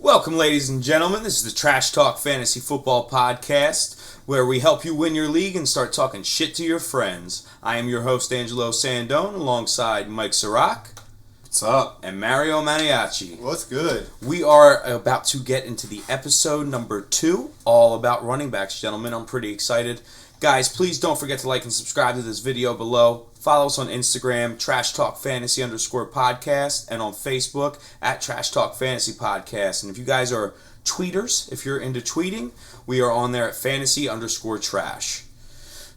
Welcome, ladies and gentlemen. This is the Trash Talk Fantasy Football Podcast, where we help you win your league and start talking shit to your friends. I am your host, Angelo Sandone, alongside Mike Sirac. What's up? And Mario Maniaci. What's good? We are about to get into the episode number 2, all about running backs, gentlemen. I'm pretty excited. Guys, please don't forget to like and subscribe to this video below. Follow us on Instagram, Trash Talk Fantasy _podcast, and on Facebook at Trash Talk Fantasy Podcast. And if you guys are tweeters, if you're into tweeting, we are on there at Fantasy _trash.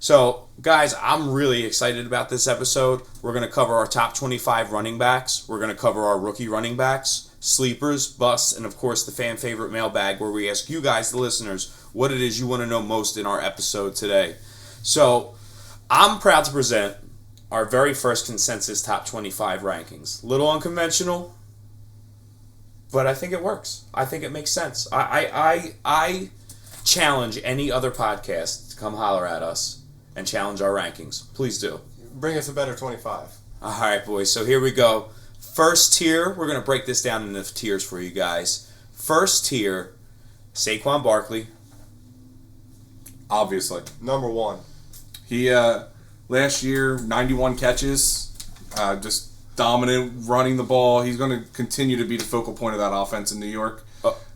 So, guys, I'm really excited about this episode. We're going to cover our top 25 running backs. We're going to cover our rookie running backs, sleepers, busts, and of course the fan favorite mailbag, where we ask you guys, the listeners, what it is you want to know most in our episode today. So, I'm proud to present our very first consensus top 25 rankings. Little unconventional, but I think it works. I think it makes sense. I challenge any other podcast to come holler at us and challenge our rankings. Please do. Bring us a better 25. All right, boys. So here we go. First tier, we're going to break this down into tiers for you guys. First tier, Saquon Barkley. Obviously. Number one. He, last year, 91 catches, just dominant, running the ball. He's going to continue to be the focal point of that offense in New York.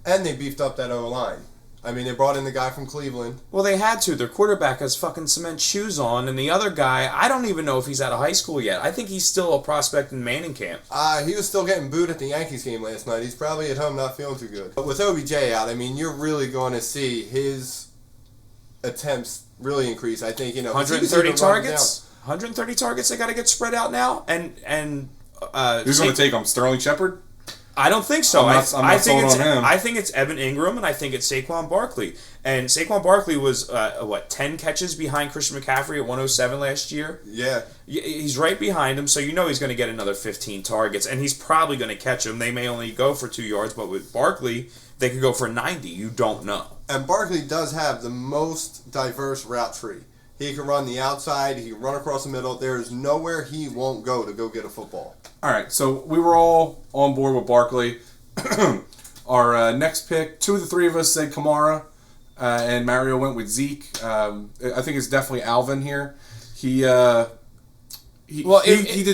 And they beefed up that O-line. I mean, they brought in the guy from Cleveland. Well, they had to. Their quarterback has fucking cement shoes on, and the other guy, I don't even know if he's out of high school yet. I think he's still a prospect in Manning camp. He was still getting booed at the Yankees game last night. He's probably at home not feeling too good. But with OBJ out, I mean, you're really going to see his attempts really increase. I think, 130 targets. 130 targets. They got to get spread out now. And who's going to take them? Sterling Shepard? I don't think so. I'm not sold on him. I think it's Evan Ingram, and I think it's Saquon Barkley. And Saquon Barkley was 10 catches behind Christian McCaffrey at 107 last year. Yeah, he's right behind him, so he's going to get another 15 targets, and he's probably going to catch them. They may only go for 2 yards, but with Barkley, they could go for 90. You don't know. And Barkley does have the most diverse route tree. He can run the outside. He can run across the middle. There is nowhere he won't go to go get a football. All right, so we were all on board with Barkley. Our next pick, 2 of the 3 of us said Kamara, and Mario went with Zeke. I think it's definitely Alvin here. He did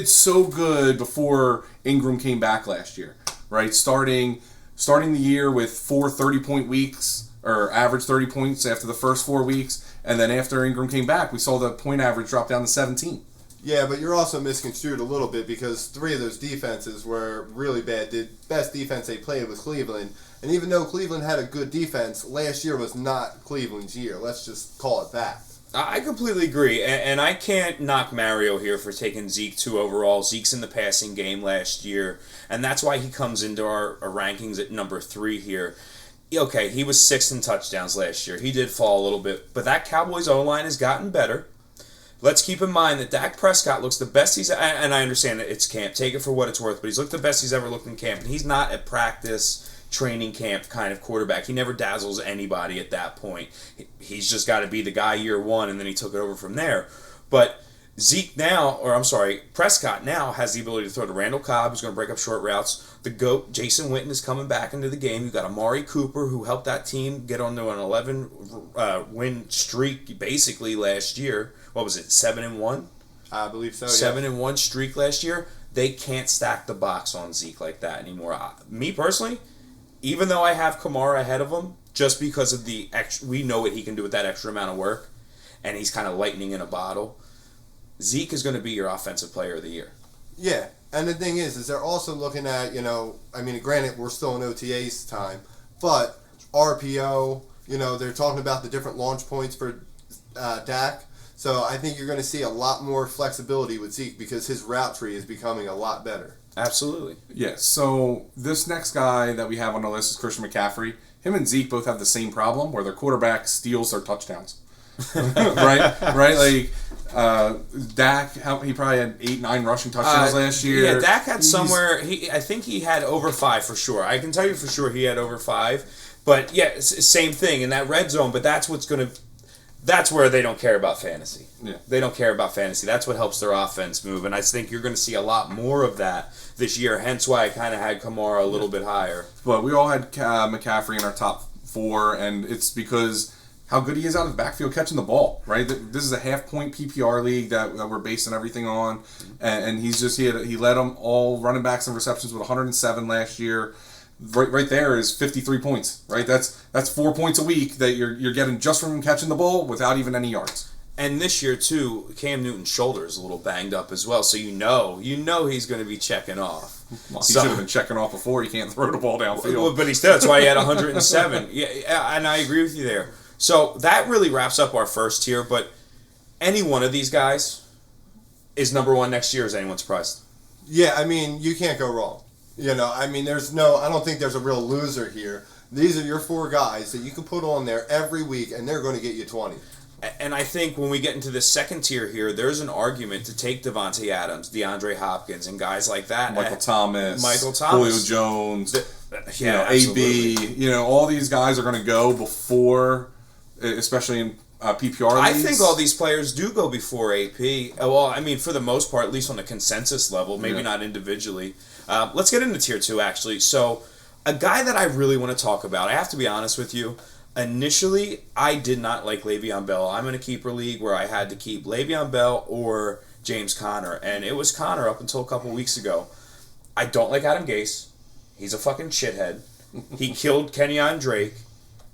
so good before Ingram came back last year, right? Starting the year with 4 30-point weeks, or average 30 points after the first 4 weeks. And then after Ingram came back, we saw the point average drop down to 17. Yeah, but you're also misconstrued a little bit because 3 of those defenses were really bad. The best defense they played was Cleveland. And even though Cleveland had a good defense, last year was not Cleveland's year. Let's just call it that. I completely agree. And I can't knock Mario here for taking Zeke 2 overall. Zeke's in the passing game last year. And that's why he comes into our rankings at number 3 here. Okay, he was 6th in touchdowns last year. He did fall a little bit, but that Cowboys O-line has gotten better. Let's keep in mind that Dak Prescott looks the best and I understand that it's camp. Take it for what it's worth, but he's looked the best he's ever looked in camp, and he's not a practice, training camp kind of quarterback. He never dazzles anybody at that point. He's just got to be the guy year 1, and then he took it over from there. But Prescott now has the ability to throw to Randall Cobb, who's going to break up short routes. The GOAT, Jason Witten, is coming back into the game. You've got Amari Cooper, who helped that team get onto an 11-win streak basically last year. What was it, 7-1? I believe so, 7-1 streak last year. They can't stack the box on Zeke like that anymore. Me personally, even though I have Kamara ahead of him, just because of we know what he can do with that extra amount of work, and he's kind of lightning in a bottle, Zeke is going to be your offensive player of the year. Yeah, and the thing is they're also looking at, granted, we're still in OTA's time, but RPO, they're talking about the different launch points for Dak. So I think you're going to see a lot more flexibility with Zeke because his route tree is becoming a lot better. Absolutely. Yes, so this next guy that we have on the list is Christian McCaffrey. Him and Zeke both have the same problem where their quarterback steals their touchdowns. right? Like, Dak, he probably had 8-9 rushing touchdowns last year. Yeah, Dak had I think he had over 5 for sure. I can tell you for sure he had over 5. But yeah, same thing in that red zone, but that's what's going to That's where they don't care about fantasy. Yeah. They don't care about fantasy. That's what helps their offense move, and I think you're going to see a lot more of that this year, hence why I kind of had Kamara a little bit higher. But we all had McCaffrey in our top 4, and it's because how good he is out of the backfield catching the ball, right? This is a half-point PPR league that we're basing everything on, and he led them all running backs and receptions with 107 last year. Right there is 53 points, right? That's 4 points a week that you're getting just from him catching the ball without even any yards. And this year too, Cam Newton's shoulder is a little banged up as well, so you know he's going to be checking off. Well, he should have been checking off before. He can't throw the ball downfield. Well, but that's why he had 107. Yeah, and I agree with you there. So that really wraps up our first tier. But any one of these guys is number 1 next year. Is anyone surprised? Yeah, I mean, you can't go wrong. I mean, I don't think there's a real loser here. These are your 4 guys that you can put on there every week, and they're going to get you 20. And I think when we get into this second tier here, there's an argument to take Devontae Adams, DeAndre Hopkins, and guys like that. Michael Thomas, Julio Jones, absolutely. AB. All these guys are going to go before, especially in PPR leagues. I think all these players do go before AP. Well, I mean, for the most part, at least on the consensus level, maybe not individually. Let's get into tier 2, actually. So, a guy that I really want to talk about, I have to be honest with you, initially, I did not like Le'Veon Bell. I'm in a keeper league where I had to keep Le'Veon Bell or James Conner, and it was Conner up until a couple weeks ago. I don't like Adam Gase. He's a fucking shithead. He killed Kenyon Drake.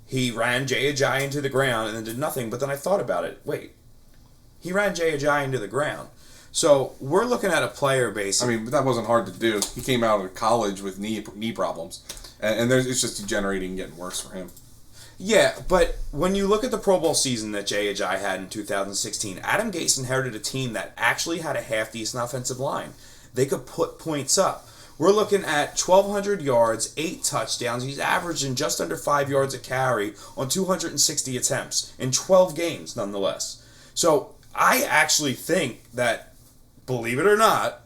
He ran Jay Ajayi into the ground and then did nothing, but then I thought about it. Wait, he ran Jay Ajayi into the ground. So we're looking at a player basically. I mean, but that wasn't hard to do. He came out of college with knee problems, and it's just degenerating and getting worse for him. Yeah, but when you look at the Pro Bowl season that Jay Ajayi had in 2016, Adam Gase inherited a team that actually had a half-decent offensive line. They could put points up. We're looking at 1,200 yards, 8 touchdowns. He's averaging just under 5 yards a carry on 260 attempts in 12 games, nonetheless. So I actually think that, believe it or not,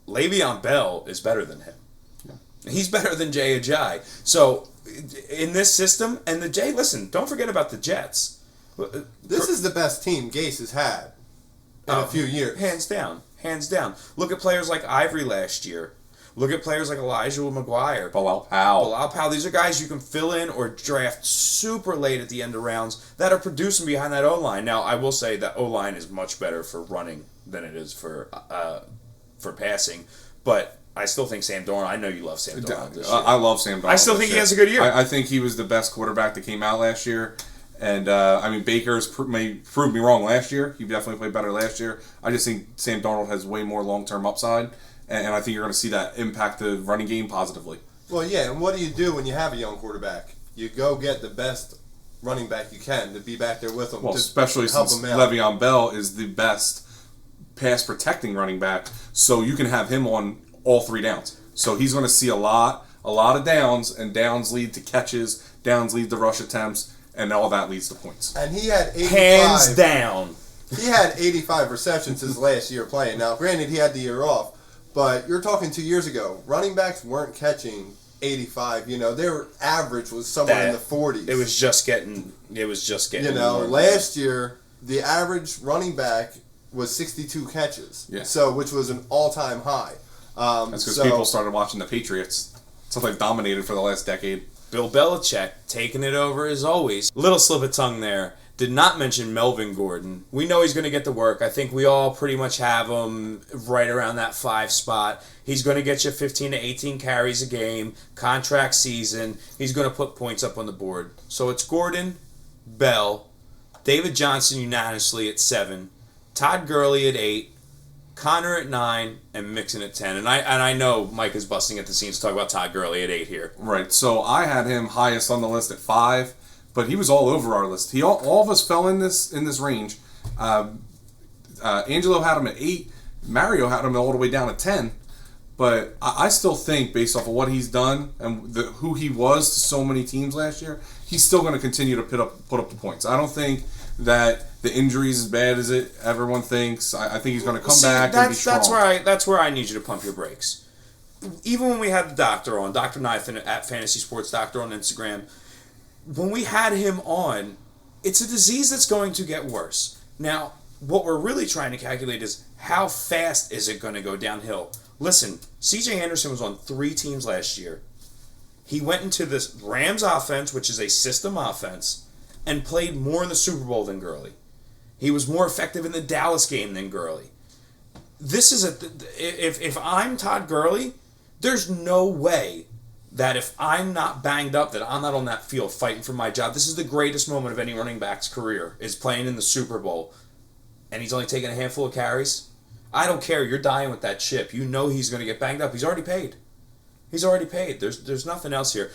Le'Veon Bell is better than him. Yeah. He's better than Jay Ajayi. So in this system, and listen, don't forget about the Jets. This is the best team Gase has had in a few years. Hands down. Look at players like Ivory last year. Look at players like Elijah McGuire. Bilal Powell. These are guys you can fill in or draft super late at the end of rounds that are producing behind that O-line. Now, I will say that O-line is much better for running than it is for passing. But I still think Sam Darnold. I know you love Sam Darnold this year. I love Sam Darnold. I still think he has a good year. I think he was the best quarterback that came out last year. And, Baker's may prove me wrong last year. He definitely played better last year. I just think Sam Darnold has way more long-term upside. And I think you're going to see that impact the running game positively. Well, yeah, and what do you do when you have a young quarterback? You go get the best running back you can to be back there with him. Well, to especially help since him out. Le'Veon Bell is the best pass-protecting running back, so you can have him on all 3 downs. So he's going to see a lot of downs, and downs lead to catches, downs lead to rush attempts, and all that leads to points. And he had 85. Hands down. He had 85 receptions his last year playing. Now, granted, he had the year off, but you're talking 2 years ago. Running backs weren't catching 85. Their average was somewhere in the 40s. It was just getting. Last year the average running back was 62 catches. Yeah. So, which was an all-time high. That's because people started watching the Patriots. So they've dominated for the last decade. Bill Belichick taking it over as always. Little slip of tongue there. Did not mention Melvin Gordon. We know he's going to get the work. I think we all pretty much have him right around that 5 spot. He's going to get you 15 to 18 carries a game, contract season. He's going to put points up on the board. So it's Gordon, Bell, David Johnson unanimously at 7, Todd Gurley at 8, Connor at 9, and Mixon at 10. And I know Mike is busting at the seams to talk about Todd Gurley at 8 here. Right. So I had him highest on the list at 5. But he was all over our list. All of us fell in this range. Angelo had him at 8. Mario had him all the way down at 10. But I still think, based off of what he's done and who he was to so many teams last year, he's still going to continue to put up the points. I don't think that the injury is as bad as everyone thinks. I think he's going to come back and be strong. That's where I need you to pump your brakes. Even when we had the doctor on, Dr. Nathan at Fantasy Sports Doctor on Instagram, when we had him on, it's a disease that's going to get worse. Now, what we're really trying to calculate is how fast is it going to go downhill. Listen, C.J. Anderson was on 3 teams last year. He went into this Rams offense, which is a system offense, and played more in the Super Bowl than Gurley. He was more effective in the Dallas game than Gurley. This is if I'm Todd Gurley, there's no way that if I'm not banged up, that I'm not on that field fighting for my job. This is the greatest moment of any running back's career, is playing in the Super Bowl, and he's only taking a handful of carries. I don't care. You're dying with that chip. You know he's going to get banged up. He's already paid. He's already paid. There's nothing else here.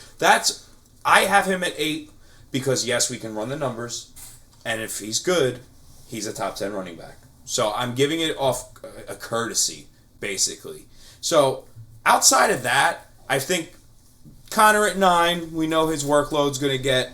I have him at 8 because, yes, we can run the numbers, and if he's good, he's a top 10 running back. So I'm giving it off a courtesy, basically. So outside of that, I think Connor at 9, we know his workload's going to get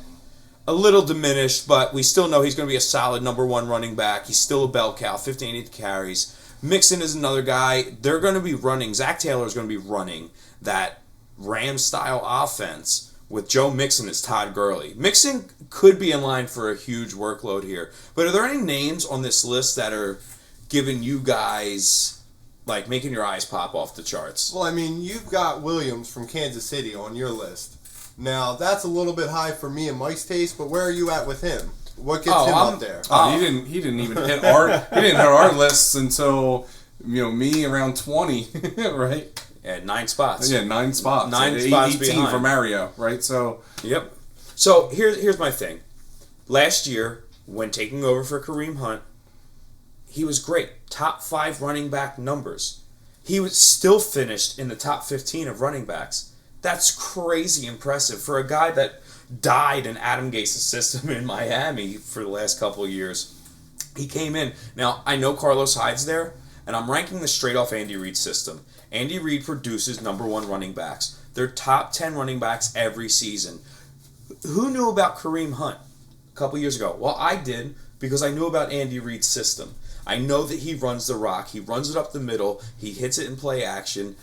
a little diminished, but we still know he's going to be a solid number 1 running back. He's still a bell cow, 15 carries. Mixon is another guy. They're going to be running. Zach Taylor is going to be running that Rams-style offense with Joe Mixon as Todd Gurley. Mixon could be in line for a huge workload here. But are there any names on this list that are giving you guys, like, making your eyes pop off the charts? Well, I mean, you've got Williams from Kansas City on your list. Now, that's a little bit high for me and Mike's taste, but where are you at with him? What gets him up there? He didn't even hit our lists until me around 20, right? Yeah, 9 spots. Yeah, 9 spots. 9 spots 18 behind. for Mario, right? So yep. So here's my thing. Last year, when taking over for Kareem Hunt, he was great. Top 5 running back numbers. He was still finished in the top 15 of running backs. That's crazy impressive for a guy that died in Adam Gase's system in Miami for the last couple of years. He came in. Now, I know Carlos Hyde's there, and I'm ranking this straight off Andy Reid's system. Andy Reid produces number 1 running backs. They're top 10 running backs every season. Who knew about Kareem Hunt a couple years ago? Well, I did, because I knew about Andy Reid's system. I know that he runs the rock. He runs it up the middle. He hits it in play action.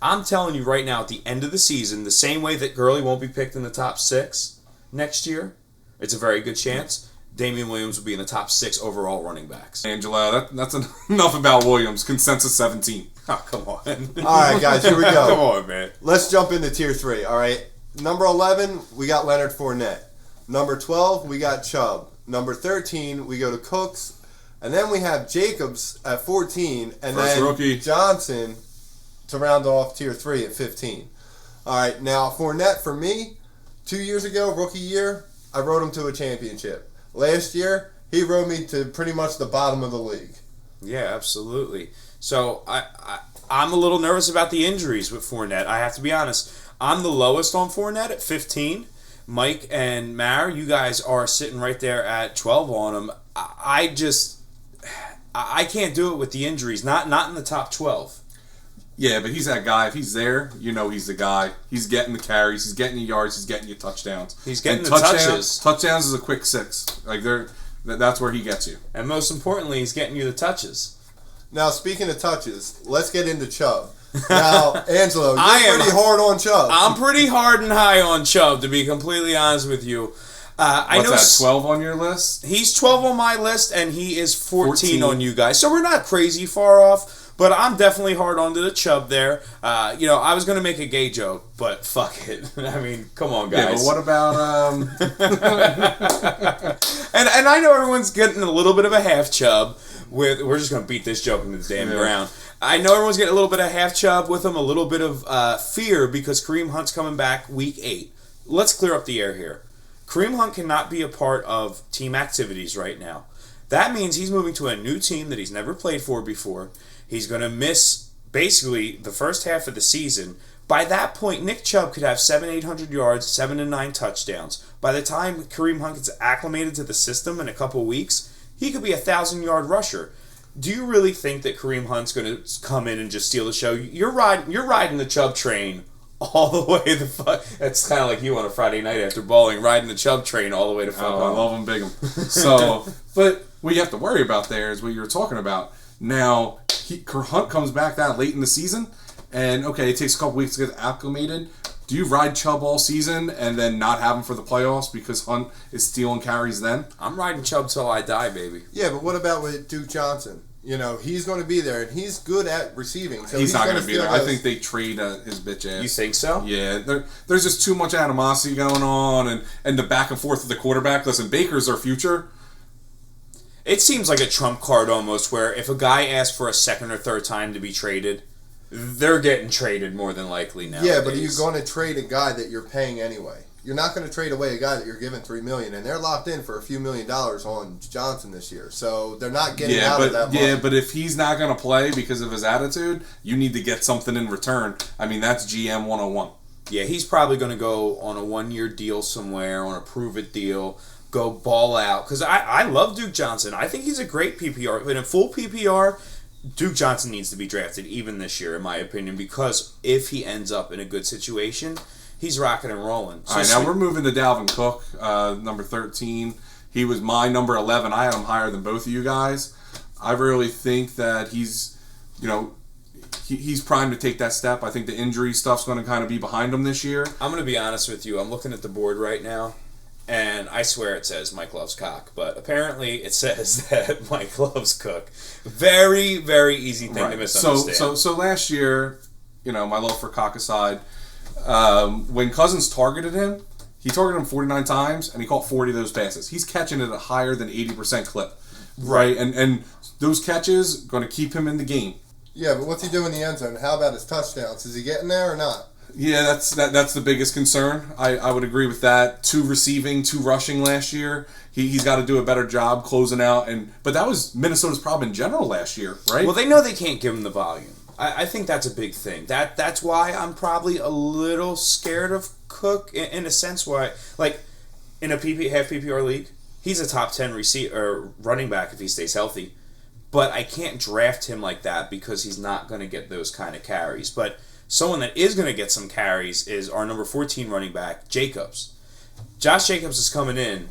I'm telling you right now, at the end of the season, the same way that Gurley won't be picked in the top 6 next year, it's a very good chance Damian Williams will be in the top 6 overall running backs. Angelo, that's enough about Williams. Consensus 17. Oh, come on. All right, guys, here we go. Come on, man. Let's jump into tier 3, all right? Number 11, we got Leonard Fournette. Number 12, we got Chubb. Number 13, we go to Cooks. And then we have Jacobs at 14. And First then rookie. Johnson to round off tier 3 at 15. All right, now Fournette, for me, 2 years ago, rookie year, I rode him to a championship. Last year, he rode me to pretty much the bottom of the league. Yeah, absolutely. So I'm a little nervous about the injuries with Fournette. I have to be honest. I'm the lowest on Fournette at 15. Mike and Mar, you guys are sitting right there at 12 on him. I can't do it with the injuries. Not in the top 12. Yeah, but he's that guy. If he's there, he's the guy. He's getting the carries. He's getting the yards. He's getting your touchdowns. He's getting the touches. Touchdowns is a quick 6. Like that's where he gets you. And most importantly, he's getting you the touches. Now, speaking of touches, let's get into Chubb. Now, Angelo, you're pretty hard on Chubb. I'm pretty hard and high on Chubb, to be completely honest with you. I know that, 12 on your list? He's 12 on my list, and he is 14 on you guys. So we're not crazy far off, but I'm definitely hard onto the Chubb there. I was going to make a gay joke, but fuck it. I mean, come on, guys. Yeah, but what about... and I know everyone's getting a little bit of a half Chubb. We're just going to beat this joke into the damn ground. I know everyone's getting a little bit of half Chubb with him, a little bit of fear because Kareem Hunt's coming back week 8. Let's clear up the air here. Kareem Hunt cannot be a part of team activities right now. That means he's moving to a new team that he's never played for before. He's going to miss basically the first half of the season. By that point, Nick Chubb could have 700-800 yards, 7 to 9 touchdowns. By the time Kareem Hunt gets acclimated to the system in a couple weeks, he could be a 1,000-yard rusher. Do you really think that Kareem Hunt's going to come in and just steal the show? You're riding the Chubb train all the way the fuck. That's kind of like you on a Friday night after bowling, riding the Chubb train all the way to fuck I home. love him, big him. So, but what you have to worry about there is what you were talking about. Now, Hunt comes back that late in the season, and okay, it takes a couple weeks to get acclimated. Do you ride Chubb all season and then not have him for the playoffs because Hunt is stealing carries then? I'm riding Chubb till I die, baby. Yeah, but what about with Duke Johnson? You know, he's going to be there, and he's good at receiving. So he's not going to be there. I think they trade his bitch ass. You think so? Yeah, there's just too much animosity going on, and the back and forth of the quarterback. Listen, Baker's our future. It seems like a trump card almost, where if a guy asks for a second or third time to be traded, they're getting traded more than likely now. Yeah, but you're going to trade a guy that you're paying anyway. You're not going to trade away a guy that you're giving $3 million, and they're locked in for a few $1 million on Johnson this year. So they're not getting out of that money. Yeah, but if he's not going to play because of his attitude, you need to get something in return. I mean, that's GM 101. Yeah, he's probably going to go on a 1-year deal somewhere, on a prove-it deal, go ball out. Because I love Duke Johnson. I think he's a great PPR. But in full PPR, Duke Johnson needs to be drafted even this year, in my opinion, because if he ends up in a good situation, he's rocking and rolling. All right, now we're moving to Dalvin Cook, number 13. He was my number 11. I had him higher than both of you guys. I really think that he's primed to take that step. I think the injury stuff's going to kind of be behind him this year. I'm going to be honest with you. I'm looking at the board right now, and I swear it says Mike loves cock, but apparently it says that Mike loves Cook. Very, very easy thing to misunderstand. So last year, my love for cock aside, when Cousins targeted him, he targeted him 49 times, and he caught 40 of those passes. He's catching at a higher than 80% clip, right? And those catches going to keep him in the game. Yeah, but what's he doing in the end zone? How about his touchdowns? Is he getting there or not? Yeah, that's the biggest concern. I would agree with that. 2 receiving, 2 rushing last year. He's got to do a better job closing out. But that was Minnesota's problem in general last year, right? Well, they know they can't give him the volume. I think that's a big thing. That's why I'm probably a little scared of Cook in a sense. Why, like in a half PPR league, he's a top 10 running back if he stays healthy. But I can't draft him like that because he's not going to get those kind of carries. But someone that is going to get some carries is our number 14 running back, Jacobs. Josh Jacobs is coming in,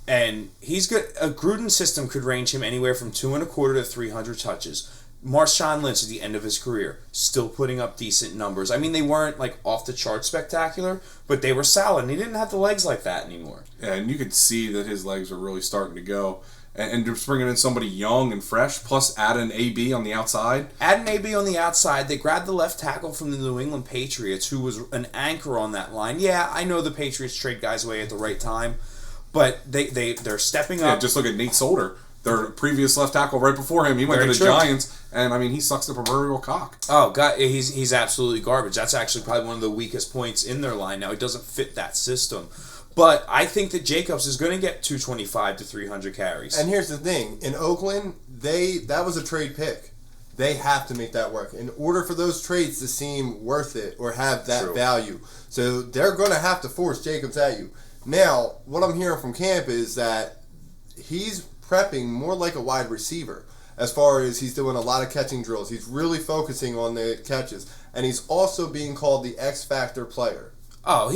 and he's good. A Gruden system could range him anywhere from 225 to 300 touches. Marshawn Lynch at the end of his career, still putting up decent numbers. I mean, they weren't like off the chart spectacular, but they were solid, and he didn't have the legs like that anymore. Yeah, and you could see that his legs are really starting to go. And just bringing in somebody young and fresh, plus add an AB on the outside. Add an AB on the outside. They grabbed the left tackle from the New England Patriots, who was an anchor on that line. Yeah, I know the Patriots trade guys away at the right time, but they're stepping up. Yeah, just look at Nate Solder, their previous left tackle right before him. He went to the Giants, and I mean, he sucks the proverbial cock. Oh, God, he's absolutely garbage. That's actually probably one of the weakest points in their line now. He doesn't fit that system. But I think that Jacobs is going to get 225 to 300 carries. And here's the thing. In Oakland, that was a trade pick. They have to make that work. In order for those trades to seem worth it or have that value. So they're going to have to force Jacobs at you. Now, what I'm hearing from camp is that he's prepping more like a wide receiver as far as he's doing a lot of catching drills. He's really focusing on the catches. And he's also being called the X Factor player. Oh,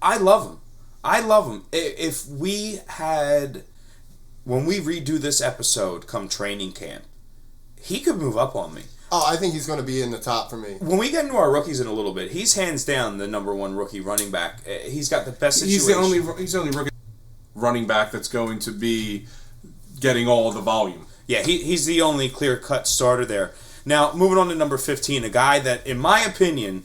I love him. I love him. If we had, when we redo this episode come training camp, he could move up on me. Oh, I think he's going to be in the top for me. When we get into our rookies in a little bit, he's hands down the number 1 rookie running back. He's got the best situation. He's the only rookie running back that's going to be getting all the volume. Yeah, he's the only clear-cut starter there. Now, moving on to number 15, a guy that, in my opinion,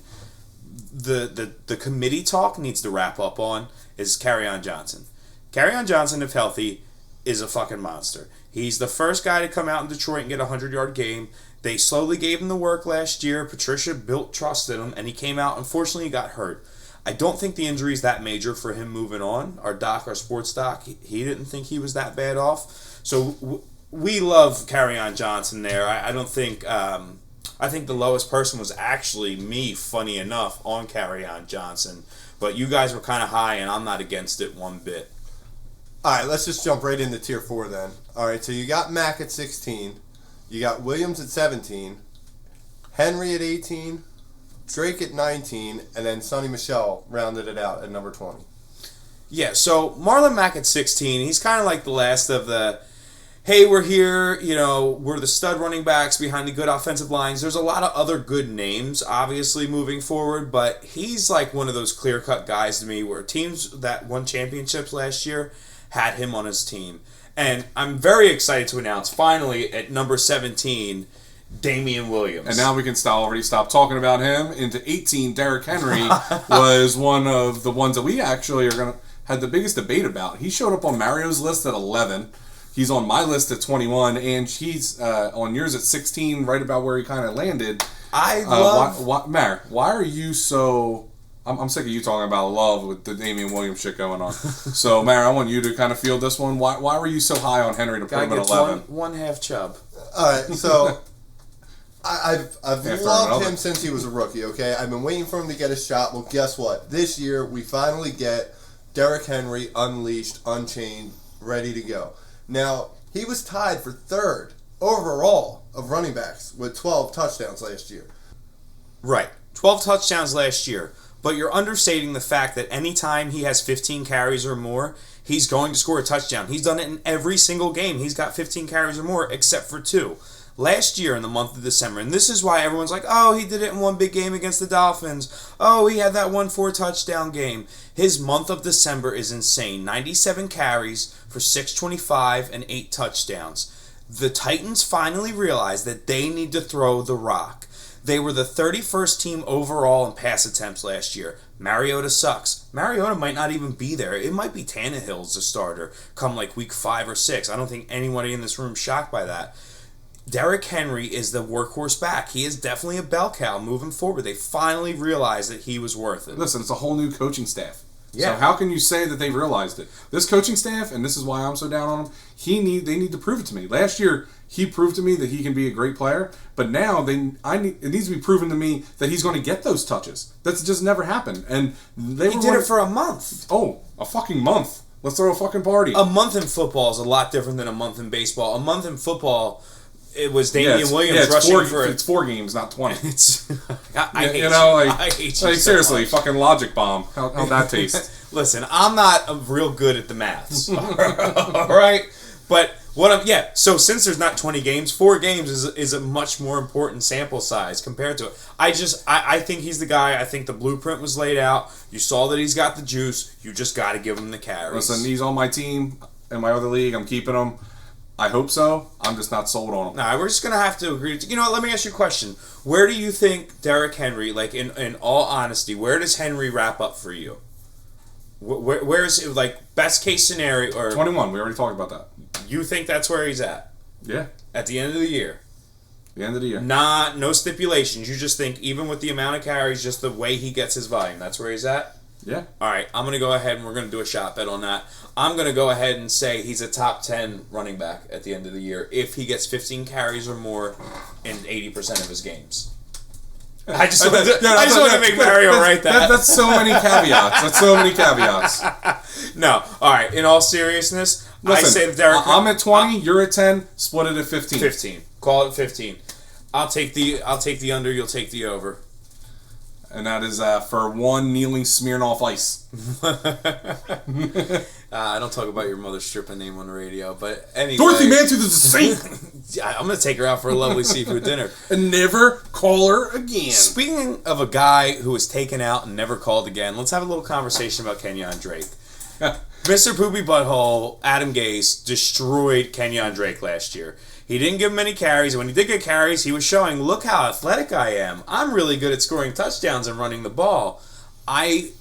the committee talk needs to wrap up on is Kerryon Johnson. Kerryon Johnson, if healthy, is a fucking monster. He's the first guy to come out in Detroit and get a 100-yard game. They slowly gave him the work last year. Patricia built trust in him, and he came out. Unfortunately, he got hurt. I don't think the injury is that major for him moving on. Our sports doc, he didn't think he was that bad off. So we love Kerryon Johnson there. I don't think... I think the lowest person was actually me, funny enough, on Kerryon Johnson. But you guys were kind of high, and I'm not against it one bit. All right, let's just jump right into Tier 4 then. All right, so you got Mack at 16. You got Williams at 17. Henry at 18. Drake at 19. And then Sonny Michel rounded it out at number 20. Yeah, so Marlon Mack at 16, he's kind of like the last of the... hey, we're here, we're the stud running backs behind the good offensive lines. There's a lot of other good names, obviously, moving forward, but he's like one of those clear-cut guys to me where teams that won championships last year had him on his team. And I'm very excited to announce, finally, at number 17, Damian Williams. And now we can already stop talking about him. Into 18, Derrick Henry was one of the ones that we actually had the biggest debate about. He showed up on Mario's list at 11. He's on my list at 21, and he's on yours at 16, right about where he kind of landed. I love... Why are you so... I'm sick of you talking about love with the Damian Williams shit going on. So, Mar, I want you to kind of field this one. Why were you so high on Henry to put him at 11? One half chub. All right, so I've loved him since he was a rookie, okay? I've been waiting for him to get a shot. Well, guess what? This year, we finally get Derrick Henry unleashed, unchained, ready to go. Now, he was tied for third overall of running backs with 12 touchdowns last year. Right. 12 touchdowns last year. But you're understating the fact that anytime he has 15 carries or more, he's going to score a touchdown. He's done it in every single game. He's got 15 carries or more, except for 2. Last year in the month of December, and this is why everyone's like, oh, he did it in one big game against the Dolphins. Oh, he had that 4-touchdown game. His month of December is insane. 97 carries for 625 and 8 touchdowns. The Titans finally realized that they need to throw the rock. They were the 31st team overall in pass attempts last year. Mariota sucks. Mariota might not even be there. It might be Tannehill's the starter come like week 5 or 6. I don't think anybody in this room is shocked by that. Derrick Henry is the workhorse back. He is definitely a bell cow moving forward. They finally realized that he was worth it. Listen, it's a whole new coaching staff. Yeah. So how can you say that they realized it? This coaching staff, and this is why I'm so down on him, they need to prove it to me. Last year, he proved to me that he can be a great player, but now it needs to be proven to me that he's going to get those touches. That's just never happened. And he did it for a month. Oh, a fucking month. Let's throw a fucking party. A month in football is a lot different than a month in baseball. A month in football... It was Damian Williams rushing for it. It's 4 games, not 20. I hate you. I hate you like so seriously, much. Fucking logic bomb. How'd that taste? Listen, I'm not real good at the maths. All right? But so since there's not 20 games, 4 games is a much more important sample size compared to it. I think he's the guy. I think the blueprint was laid out. You saw that he's got the juice. You just got to give him the carries. Listen, he's on my team in my other league. I'm keeping him. I hope so. I'm just not sold on him. Nah, we're just going to have to agree. You know what? Let me ask you a question. Where do you think Derrick Henry, like in all honesty, where does Henry wrap up for you? Where's like best case scenario? Or 21. We already talked about that. You think that's where he's at? Yeah. At the end of the year? The end of the year. No stipulations. You just think even with the amount of carries, just the way he gets his volume, that's where he's at? Yeah. All right, I'm going to go ahead and we're going to do a shot bet on that. I'm going to go ahead and say he's a top 10 running back at the end of the year if he gets 15 carries or more in 80% of his games. I just want to make Mario write that. That's so many caveats. No. All right, in all seriousness, listen, I say Derrick... I'm at 20, you're at 10, split it at 15. 15. Call it 15. I'll take the under, you'll take the over. And that is for 1 kneeling Smirnoff Ice. I don't talk about your mother's stripping name on the radio, but anyway. Dorothy Mantooth is a saint! I'm going to take her out for a lovely seafood dinner. And never call her again. Speaking of a guy who was taken out and never called again, let's have a little conversation about Kenyon Drake. Mr. Poopy Butthole, Adam Gase, destroyed Kenyon Drake last year. He didn't give him any carries, and when he did get carries, he was showing, look how athletic I am. I'm really good at scoring touchdowns and running the ball.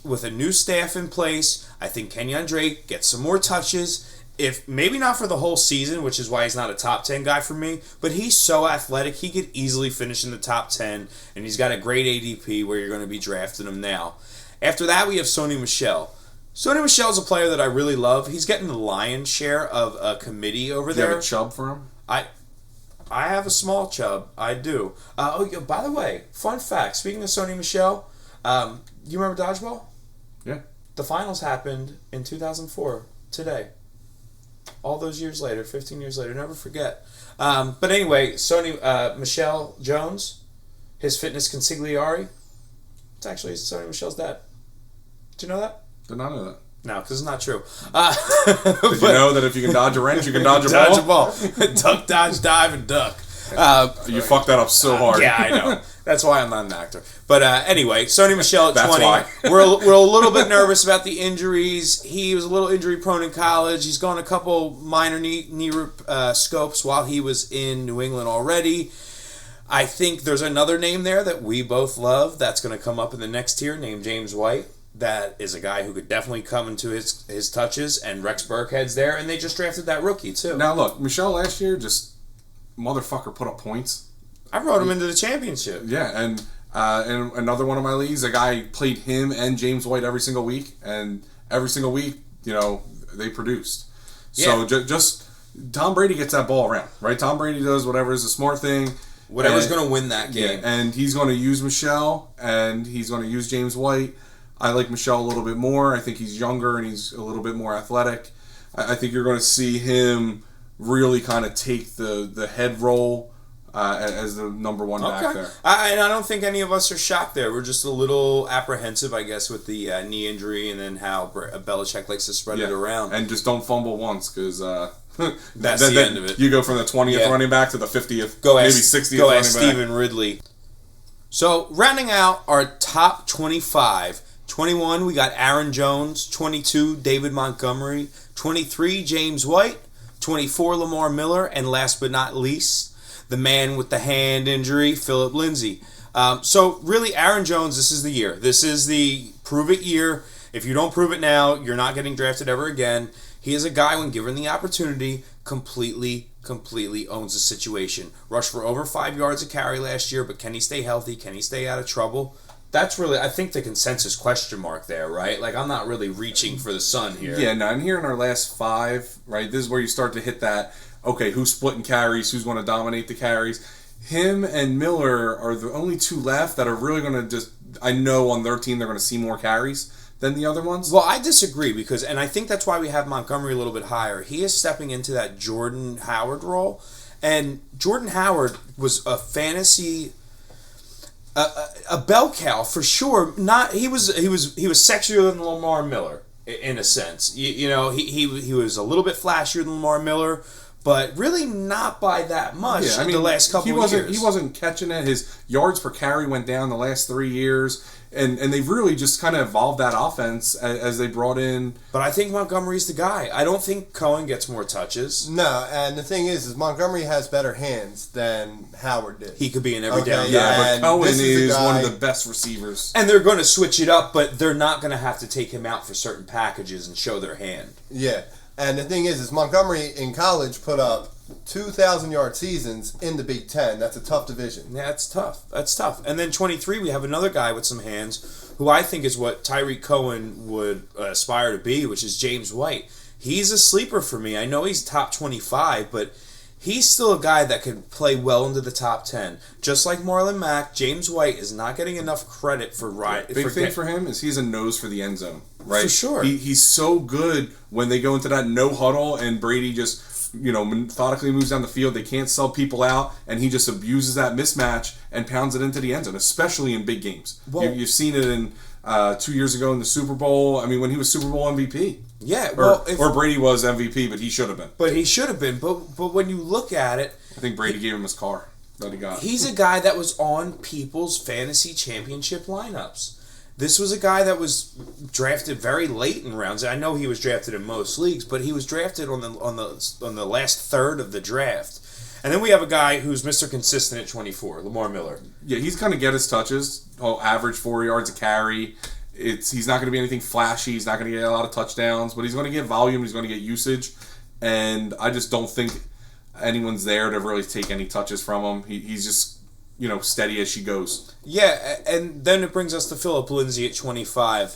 With a new staff in place, I think Kenyon Drake gets some more touches. If maybe not for the whole season, which is why he's not a top 10 guy for me, but he's so athletic, he could easily finish in the top 10, and he's got a great ADP where you're going to be drafting him now. After that, we have Sony Michel. Sony Michel's a player that I really love. He's getting the lion's share of a committee over there. Do you have a chub for him? I have a small chub. I do. By the way, fun fact. Speaking of Sony Michel, you remember dodgeball? Yeah. The finals happened in 2004, today. All those years later, 15 years later, never forget. But anyway, Michel Jones, his fitness consigliere, it's actually Sony Michel's dad. Did you know that? Did not know that. No, because it's not true. Did you know that if you can dodge a wrench, you can dodge a ball? Dodge a ball. Duck, dodge, dive, and duck. You fucked that up so hard. Yeah, I know. That's why I'm not an actor. But anyway, Sony Michel at That's 20. why. We're a little bit nervous about the injuries. He was a little injury prone in college. He's gone a couple minor knee scopes while he was in New England already. I think there's another name there that we both love that's going to come up in the next tier named James White. That is a guy who could definitely come into his touches, and Rex Burkhead's there, and they just drafted that rookie too. Now look, Michelle last year just motherfucker put up points. I wrote him into the championship. Yeah, and in another one of my leagues, a guy played him and James White every single week, and every single week, they produced. So just Tom Brady gets that ball around, right? Tom Brady does whatever is a smart thing. Whatever's going to win that game. Yeah, and he's going to use Michelle, and he's going to use James White. I like Michelle a little bit more. I think he's younger, and he's a little bit more athletic. I think you're going to see him really kind of take the head role as the number one back there. I don't think any of us are shocked there. We're just a little apprehensive, I guess, with the knee injury and then how Belichick likes to spread it around. And just don't fumble once, because that's the end of it. You go from the 20th running back to the 50th, maybe 60th go running ask back. Stephen Ridley. So, rounding out our top 25. 21, we got Aaron Jones. 22, David Montgomery. 23, James White. 24, Lamar Miller. And last but not least, the man with the hand injury, Philip Lindsay. So, really, Aaron Jones, this is the year. This is the prove-it year. If you don't prove it now, you're not getting drafted ever again. He is a guy, when given the opportunity, completely owns the situation. Rushed for over 5 yards a carry last year, but can he stay healthy? Can he stay out of trouble? That's really, I think, the consensus question mark there, right? Like, I'm not really reaching for the sun here. Yeah, no, and here in our last 5, right, this is where you start to hit that, okay, who's splitting carries, who's going to dominate the carries. Him and Miller are the only 2 left that are really going to just, I know on their team they're going to see more carries than the other ones. Well, I disagree and I think that's why we have Montgomery a little bit higher. He is stepping into that Jordan Howard role, and Jordan Howard was a fantasy... a bell cow for sure. He was sexier than Lamar Miller in a sense. He was a little bit flashier than Lamar Miller, but really not by that much. The last couple of years. He wasn't catching it. His yards per carry went down the last 3 years. And they've really just kind of evolved that offense as they brought in. But I think Montgomery's the guy. I don't think Cohen gets more touches. No, and the thing is Montgomery has better hands than Howard did. He could be in every down. Yeah, but Cohen is one of the best receivers. And they're going to switch it up, but they're not going to have to take him out for certain packages and show their hand. Yeah, and the thing is Montgomery in college put up 2,000-yard seasons in the Big Ten. That's a tough division. Yeah, that's tough. And then 23, we have another guy with some hands who I think is what Tyreek Cohen would aspire to be, which is James White. He's a sleeper for me. I know he's top 25, but he's still a guy that can play well into the top 10. Just like Marlon Mack, James White is not getting enough credit for Big thing for him is he's a nose for the end zone, right? For sure. He's so good when they go into that no huddle and Brady just methodically moves down the field. They can't sell people out, and he just abuses that mismatch and pounds it into the end zone, especially in big games. Well, you've seen it in 2 years ago in the Super Bowl. I mean, when he was Super Bowl MVP. Yeah, or Brady was MVP, but he should have been. But he should have been. But when you look at it, I think Brady gave him his car that he got. He's a guy that was on people's fantasy championship lineups. This was a guy that was drafted very late in rounds. I know he was drafted in most leagues, but he was drafted on the last third of the draft. And then we have a guy who's Mr. Consistent at 24, Lamar Miller. Yeah, he's going to get his touches. He'll average 4 yards a carry. He's not going to be anything flashy. He's not going to get a lot of touchdowns, but he's going to get volume. He's going to get usage. And I just don't think anyone's there to really take any touches from him. He's just... steady as she goes. Yeah, and then it brings us to Philip Lindsay at 25.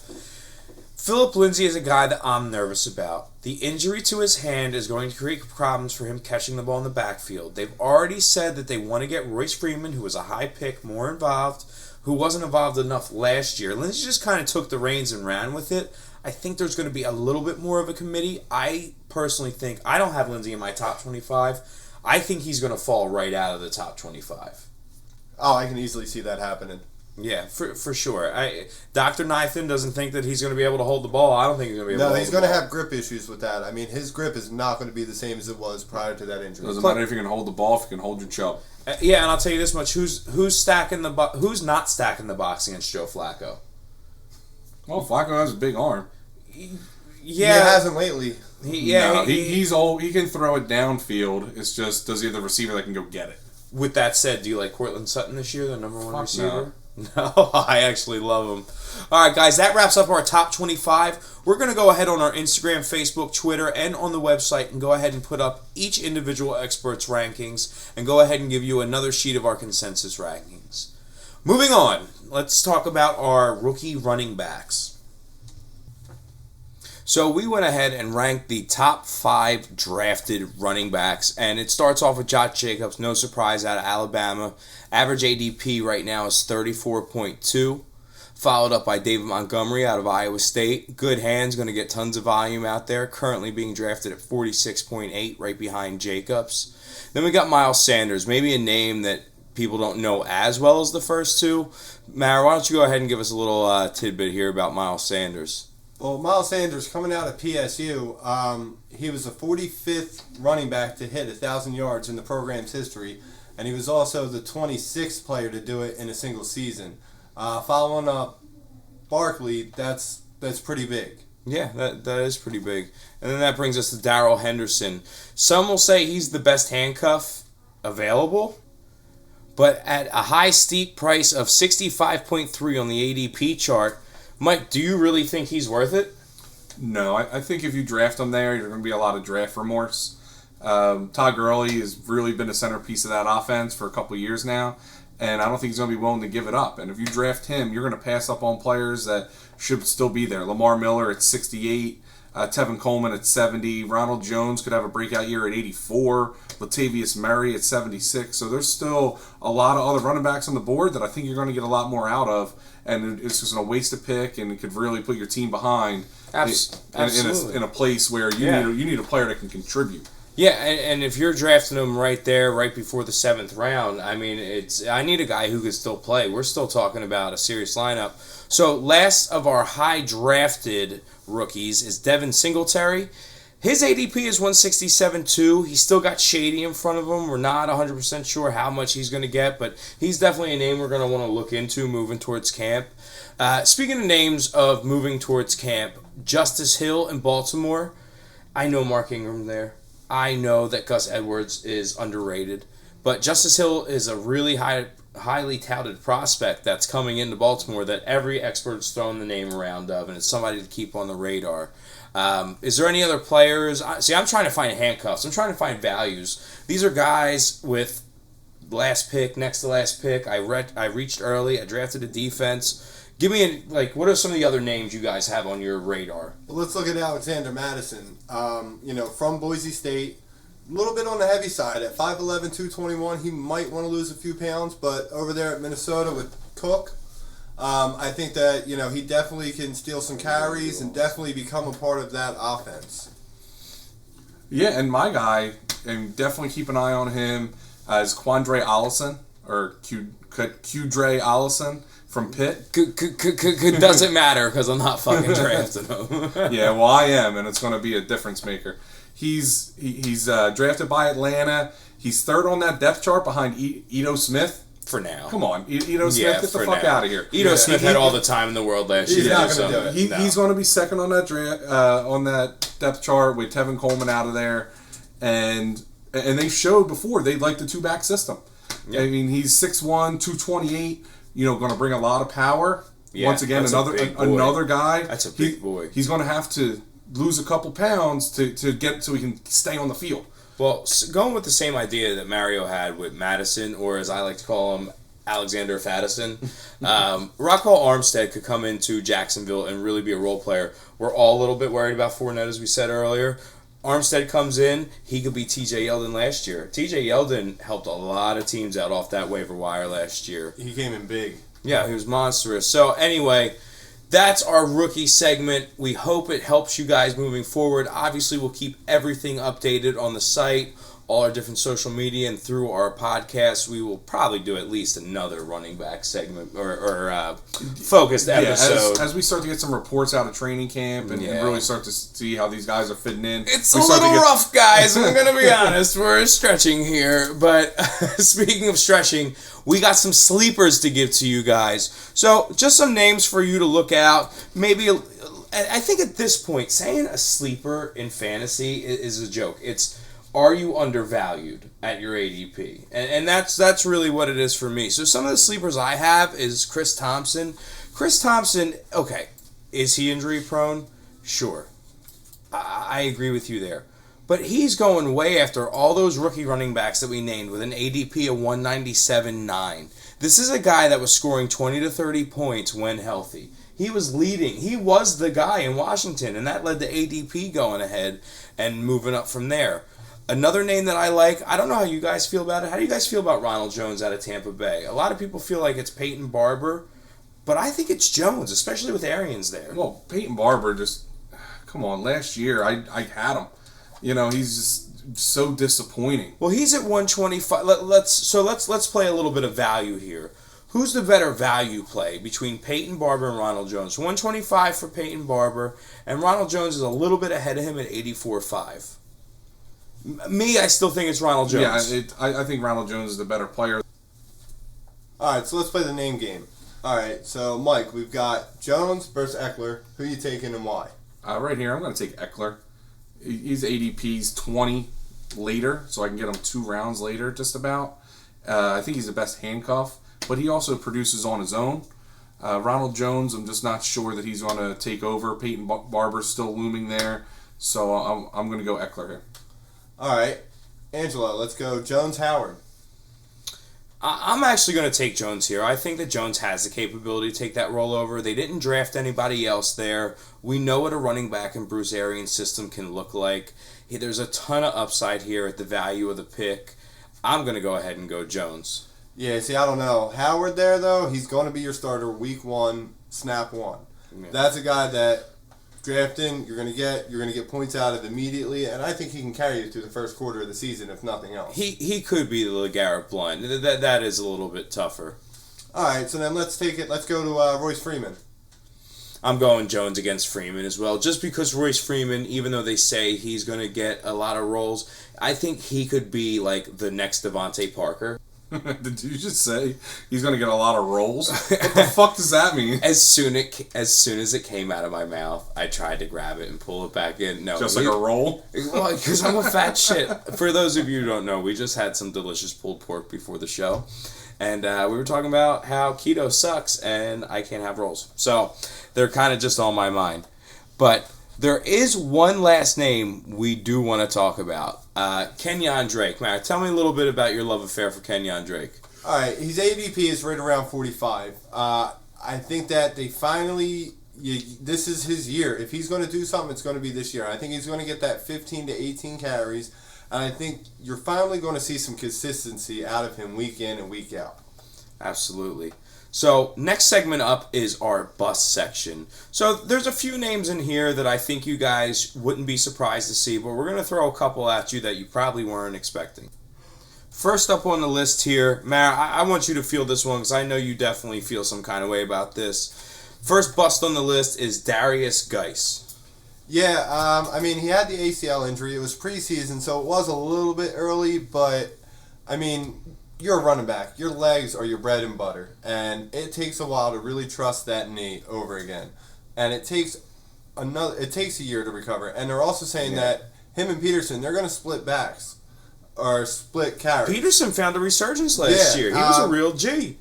Philip Lindsay is a guy that I'm nervous about. The injury to his hand is going to create problems for him catching the ball in the backfield. They've already said that they want to get Royce Freeman, who was a high pick, more involved, who wasn't involved enough last year. Lindsay just kind of took the reins and ran with it. I think there's going to be a little bit more of a committee. I personally think, I don't have Lindsay in my top 25. I think he's going to fall right out of the top 25. Oh, I can easily see that happening. Yeah, for sure. Dr. Nathan doesn't think that he's going to be able to hold the ball. I don't think he's going to be able to hold the ball. No, he's going to have grip issues with that. I mean, his grip is not going to be the same as it was prior to that injury. Doesn't matter if you can hold the ball, if you can hold your chubb. Yeah, and I'll tell you this much: who's not stacking the box against Joe Flacco? Well, Flacco has a big arm. Yeah, he hasn't lately. He's old. He can throw it downfield. It's just, does he have the receiver that can go get it? With that said, do you like Cortland Sutton this year, the number one receiver? No. No, I actually love him. All right, guys, that wraps up our top 25. We're going to go ahead on our Instagram, Facebook, Twitter, and on the website and go ahead and put up each individual expert's rankings and go ahead and give you another sheet of our consensus rankings. Moving on, let's talk about our rookie running backs. So we went ahead and ranked the top 5 drafted running backs, and it starts off with Josh Jacobs, no surprise, out of Alabama. Average ADP right now is 34.2, followed up by David Montgomery out of Iowa State. Good hands, going to get tons of volume out there, currently being drafted at 46.8, right behind Jacobs. Then we got Miles Sanders, maybe a name that people don't know as well as the first two. Mara, why don't you go ahead and give us a little tidbit here about Miles Sanders? Well, Miles Sanders, coming out of PSU, he was the 45th running back to hit 1,000 yards in the program's history, and he was also the 26th player to do it in a single season. Following up Barkley, that's pretty big. Yeah, that is pretty big. And then that brings us to Darrell Henderson. Some will say he's the best handcuff available, but at a high, steep price of 65.3 on the ADP chart, Mike, do you really think he's worth it? No, I think if you draft him there, you're going to be a lot of draft remorse. Todd Gurley has really been a centerpiece of that offense for a couple of years now, and I don't think he's going to be willing to give it up. And if you draft him, you're going to pass up on players that should still be there. Lamar Miller at 68, Tevin Coleman at 70, Ronald Jones could have a breakout year at 84, Latavius Murray at 76. So there's still a lot of other running backs on the board that I think you're going to get a lot more out of, and it's just going to waste a pick, and it could really put your team behind Absolutely. in a place where you need a player that can contribute. Yeah, and if you're drafting him right there, right before the 7th round, I mean, I need a guy who can still play. We're still talking about a serious lineup. So last of our high drafted rookies is Devin Singletary. His ADP is 167.2. He's still got Shady in front of him. We're not 100% sure how much he's going to get, but he's definitely a name we're going to want to look into moving towards camp. Speaking of names of moving towards camp, Justice Hill in Baltimore. I know Mark Ingram there. I know that Gus Edwards is underrated, but Justice Hill is a really highly touted prospect that's coming into Baltimore that every expert's throwing the name around of, and it's somebody to keep on the radar. Is there any other players? See, I'm trying to find handcuffs. I'm trying to find values. These are guys with last pick, next to last pick. I reached early. I drafted a defense. Give me what are some of the other names you guys have on your radar? Well, let's look at Alexander Madison. From Boise State, a little bit on the heavy side at 5'11", 221. He might want to lose a few pounds, but over there at Minnesota with Cook, I think that he definitely can steal some carries and definitely become a part of that offense. Yeah, and my guy, and definitely keep an eye on him, is Quandre Allison, or Qdre Allison from Pitt. Doesn't matter because I'm not fucking drafting him. Yeah, well, I am, and it's going to be a difference maker. He's drafted by Atlanta. He's third on that depth chart behind Ito Smith. For now. Come on, Ito Smith, get the fuck out of here. Ito Smith had all the time in the world last year. He's not going to do it. He's going to be second on that depth chart with Tevin Coleman out of there, and they showed before they like the 2-back system. Yeah. I mean, he's 6'1", 228. Going to bring a lot of power. Yeah, once again, another guy. That's a big boy. He's going to have to lose a couple pounds to get so he can stay on the field. Well, going with the same idea that Mario had with Madison, or as I like to call him, Alexander Fattison, Rockwell Armstead could come into Jacksonville and really be a role player. We're all a little bit worried about Fournette, as we said earlier. Armstead comes in, he could be T.J. Yeldon last year. T.J. Yeldon helped a lot of teams out off that waiver wire last year. He came in big. Yeah, he was monstrous. So anyway, that's our rookie segment. We hope it helps you guys moving forward. Obviously, we'll keep everything updated on the site, all our different social media and through our podcast, we will probably do at least another running back segment or focused episode. As we start to get some reports out of training camp and really start to see how these guys are fitting in. It's a little rough, guys. I'm going to be honest. We're stretching here. But speaking of stretching, we got some sleepers to give to you guys. So just some names for you to look out. Maybe, I think at this point, saying a sleeper in fantasy is a joke. It's, are you undervalued at your ADP? And that's really what it is for me. So some of the sleepers I have is Chris Thompson. Chris Thompson, okay, is he injury prone? Sure. I agree with you there. But he's going way after all those rookie running backs that we named with an ADP of 197.9. This is a guy that was scoring 20 to 30 points when healthy. He was leading. He was the guy in Washington, and that led to ADP going ahead and moving up from there. Another name that I like, I don't know how you guys feel about it. How do you guys feel about Ronald Jones out of Tampa Bay? A lot of people feel like it's Peyton Barber, but I think it's Jones, especially with Arians there. Well, Peyton Barber just, come on, last year I had him. You know, he's just so disappointing. Well, he's at 125. Let's play a little bit of value here. Who's the better value play between Peyton Barber and Ronald Jones? 125 for Peyton Barber, and Ronald Jones is a little bit ahead of him at 84.5. Me, I still think it's Ronald Jones. Yeah, I think Ronald Jones is the better player. All right, so let's play the name game. All right, so Mike, we've got Jones versus Eckler. Who are you taking and why? Right here, I'm going to take Eckler. He's ADP's 20 later, so I can get him 2 rounds later, just about. I think he's the best handcuff, but he also produces on his own. Ronald Jones, I'm just not sure that he's going to take over. Peyton Barber's still looming there, so I'm going to go Eckler here. All right, Angelo, let's go Jones-Howard. I'm actually going to take Jones here. I think that Jones has the capability to take that rollover. They didn't draft anybody else there. We know what a running back in Bruce Arians' system can look like. There's a ton of upside here at the value of the pick. I'm going to go ahead and go Jones. Yeah, see, I don't know. Howard there, though, he's going to be your starter week 1, snap 1. Yeah. That's a guy that drafting, you're going to get points out of immediately, and I think he can carry you through the first quarter of the season, if nothing else. He could be the LeGarrette Blount. That is a little bit tougher. All right, so then let's go to Royce Freeman. I'm going Jones against Freeman as well, just because Royce Freeman, even though they say he's going to get a lot of roles, I think he could be like the next Devontae Parker. Did you just say he's going to get a lot of rolls? What the fuck does that mean? As soon as it came out of my mouth, I tried to grab it and pull it back in. No, just like a roll? Well, because I'm a fat shit. For those of you who don't know, we just had some delicious pulled pork before the show. And we were talking about how keto sucks and I can't have rolls. So they're kind of just on my mind. But there is one last name we do want to talk about. Kenyon Drake. Matt, tell me a little bit about your love affair for Kenyon Drake. All right, his ADP is right around 45. I think that they finally, this is his year. If he's going to do something, it's going to be this year. I think he's going to get that 15 to 18 carries, and I think you're finally going to see some consistency out of him week in and week out. Absolutely. So next segment up is our bust section. So there's a few names in here that I think you guys wouldn't be surprised to see, but we're going to throw a couple at you that you probably weren't expecting. First up on the list here, Mara, I want you to feel this one because I know you definitely feel some kind of way about this. First bust on the list is Darius Geis. Yeah, I mean, he had the ACL injury. It was preseason, so it was a little bit early, but, I mean, you're a running back. Your legs are your bread and butter, and it takes a while to really trust that knee over again. And it takes a year to recover. And they're also saying that him and Peterson, they're going to split backs or split carries. Peterson found a resurgence last year. He was a real G.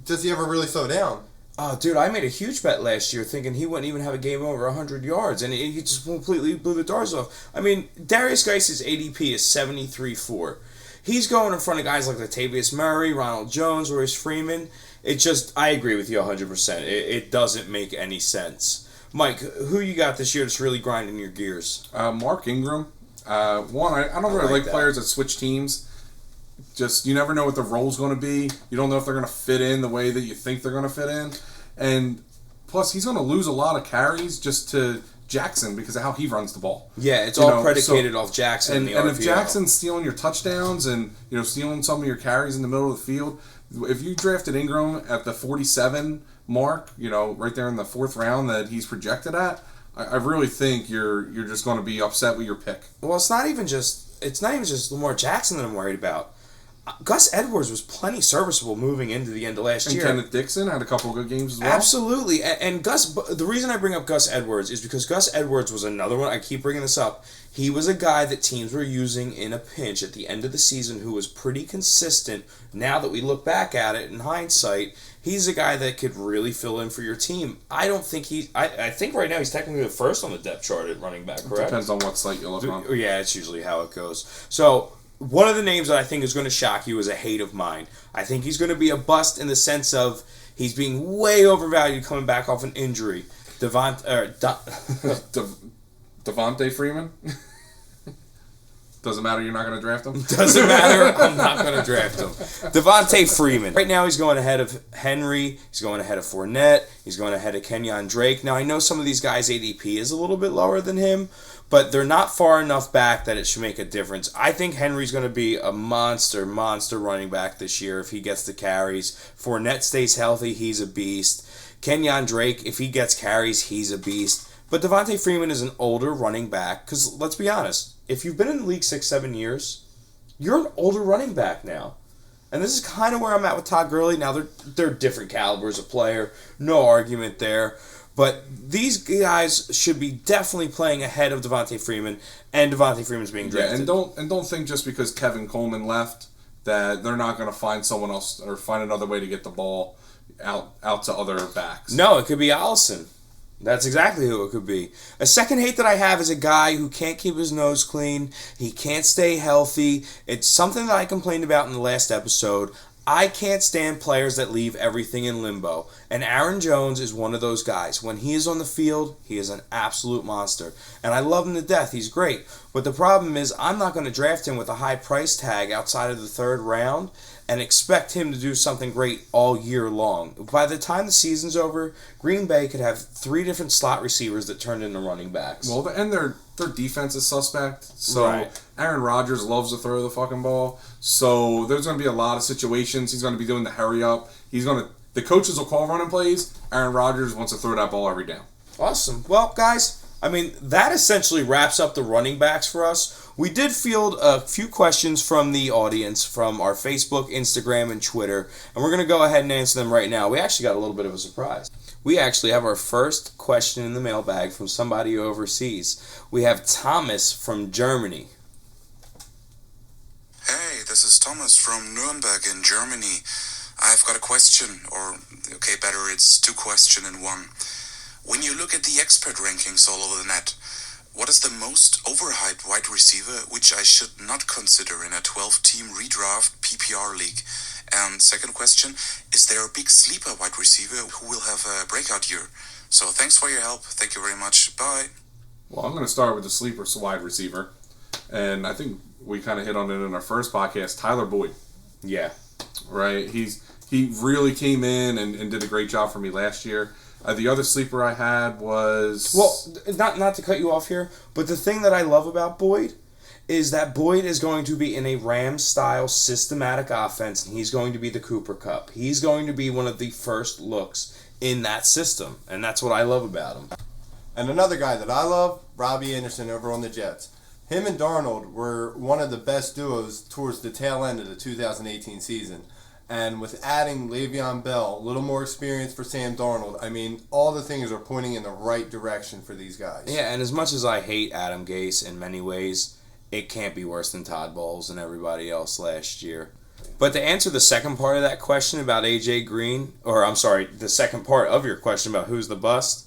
Does he ever really slow down? Oh, dude, I made a huge bet last year thinking he wouldn't even have a game over 100 yards, and he just completely blew the doors off. I mean, Darius Geis' ADP is 73.4. He's going in front of guys like Latavius Murray, Ronald Jones, Royce Freeman. I agree with you 100%. It doesn't make any sense. Mike, who you got this year that's really grinding your gears? Mark Ingram. I don't really like players that switch teams. Just, you never know what the role's going to be. You don't know if they're going to fit in the way that you think they're going to fit in. And plus, he's going to lose a lot of carries just to Jackson because of how he runs the ball. Yeah, it's all predicated off Jackson. And if Jackson's stealing your touchdowns and stealing some of your carries in the middle of the field, if you drafted Ingram at the 47 mark, right there in the 4th round that he's projected at, I really think you're just going to be upset with your pick. Well, it's not even just Lamar Jackson that I'm worried about. Gus Edwards was plenty serviceable moving into the end of last year. And Kenneth Dixon had a couple of good games as well. Absolutely. And Gus, the reason I bring up Gus Edwards is because Gus Edwards was another one. I keep bringing this up. He was a guy that teams were using in a pinch at the end of the season who was pretty consistent. Now that we look back at it in hindsight, he's a guy that could really fill in for your team. I think right now he's technically the first on the depth chart at running back, correct? Depends on what site you look on. Yeah, it's usually how it goes. So, one of the names that I think is going to shock you is a hate of mine. I think he's going to be a bust in the sense of he's being way overvalued coming back off an injury. Devontae Freeman? Doesn't matter, you're not going to draft him? Doesn't matter, I'm not going to draft him. Devontae Freeman. Right now he's going ahead of Henry, he's going ahead of Fournette, he's going ahead of Kenyon Drake. Now I know some of these guys' ADP is a little bit lower than him, but they're not far enough back that it should make a difference. I think Henry's going to be a monster running back this year if he gets the carries. Fournette stays healthy, he's a beast. Kenyon Drake, if he gets carries, he's a beast. But Devontae Freeman is an older running back, because let's be honest, if you've been in the league 6-7 years, you're an older running back now. And this is kind of where I'm at with Todd Gurley. Now, they're different calibers of player, no argument there. But these guys should be definitely playing ahead of Devontae Freeman, and Devontae Freeman's being drafted. Yeah, and don't think just because Kevin Coleman left that they're not going to find someone else or find another way to get the ball out to other backs. No, it could be Allison. That's exactly who it could be. A second hate that I have is a guy who can't keep his nose clean. He can't stay healthy. It's something that I complained about in the last episode. I can't stand players that leave everything in limbo. And Aaron Jones is one of those guys. When he is on the field, he is an absolute monster. And I love him to death. He's great. But the problem is I'm not going to draft him with a high price tag outside of the 3rd round and expect him to do something great all year long. By the time the season's over, Green Bay could have 3 different slot receivers that turned into running backs. Well, and their defense is suspect. So Right. Aaron Rodgers loves to throw the fucking ball. So there's going to be a lot of situations. He's going to be doing the hurry up. The coaches will call running plays. Aaron Rodgers wants to throw that ball every down. Awesome. Well, guys, that essentially wraps up the running backs for us. We did field a few questions from the audience from our Facebook, Instagram, and Twitter, and we're going to go ahead and answer them right now. We actually got a little bit of a surprise. We actually have our first question in the mailbag from somebody overseas. We have Thomas from Germany. Hey, this is Thomas from Nuremberg in Germany. I've got a question, or okay, better, it's 2 questions in one. When you look at the expert rankings all over the net, what is the most overhyped wide receiver which I should not consider in a 12-team redraft PPR league? And second question, is there a big sleeper wide receiver who will have a breakout year? So thanks for your help. Thank you very much. Bye. Well, I'm going to start with the sleeper wide receiver. And I think we kind of hit on it in our first podcast, Tyler Boyd. Yeah. Right? He really came in and did a great job for me last year. The other sleeper I had was... Well, not to cut you off here, but the thing that I love about Boyd is that Boyd is going to be in a Rams-style systematic offense, and he's going to be the Cooper Kupp. He's going to be one of the first looks in that system, and that's what I love about him. And another guy that I love, Robbie Anderson over on the Jets. Him and Darnold were one of the best duos towards the tail end of the 2018 season. And with adding Le'Veon Bell, a little more experience for Sam Darnold, all the things are pointing in the right direction for these guys. Yeah, and as much as I hate Adam Gase in many ways, it can't be worse than Todd Bowles and everybody else last year. But to answer the second part of that question about A.J. Green, the second part of your question about who's the bust,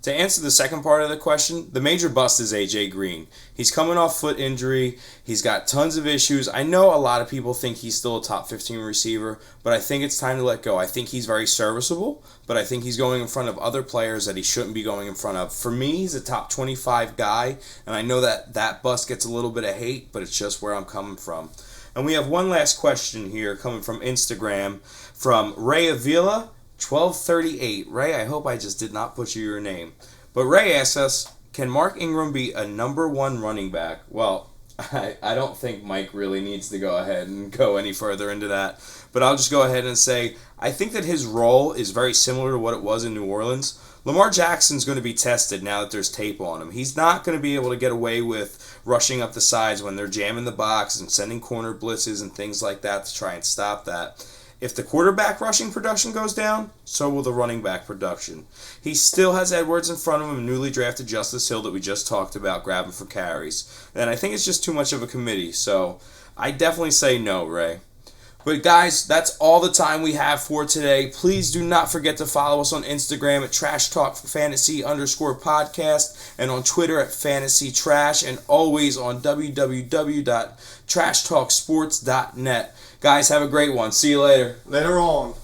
to answer the second part of the question, the major bust is A.J. Green. He's coming off foot injury. He's got tons of issues. I know a lot of people think he's still a top 15 receiver, but I think it's time to let go. I think he's very serviceable, but I think he's going in front of other players that he shouldn't be going in front of. For me, he's a top 25 guy, and I know that bust gets a little bit of hate, but it's just where I'm coming from. And we have one last question here coming from Instagram from Ray Avila. 1238. Ray, I hope I just did not butcher your name. But Ray asks us, can Mark Ingram be a number 1 running back? Well, I don't think Mike really needs to go ahead and go any further into that. But I'll just go ahead and say, I think that his role is very similar to what it was in New Orleans. Lamar Jackson's going to be tested now that there's tape on him. He's not going to be able to get away with rushing up the sides when they're jamming the box and sending corner blitzes and things like that to try and stop that. If the quarterback rushing production goes down, so will the running back production. He still has Edwards in front of him, newly drafted Justice Hill that we just talked about, grabbing for carries. And I think it's just too much of a committee, so I definitely say no, Ray. But guys, that's all the time we have for today. Please do not forget to follow us on Instagram at TrashTalkFantasy_podcast and on Twitter at FantasyTrash and always on www.trashtalksports.net. Guys, have a great one. See you later. Later on.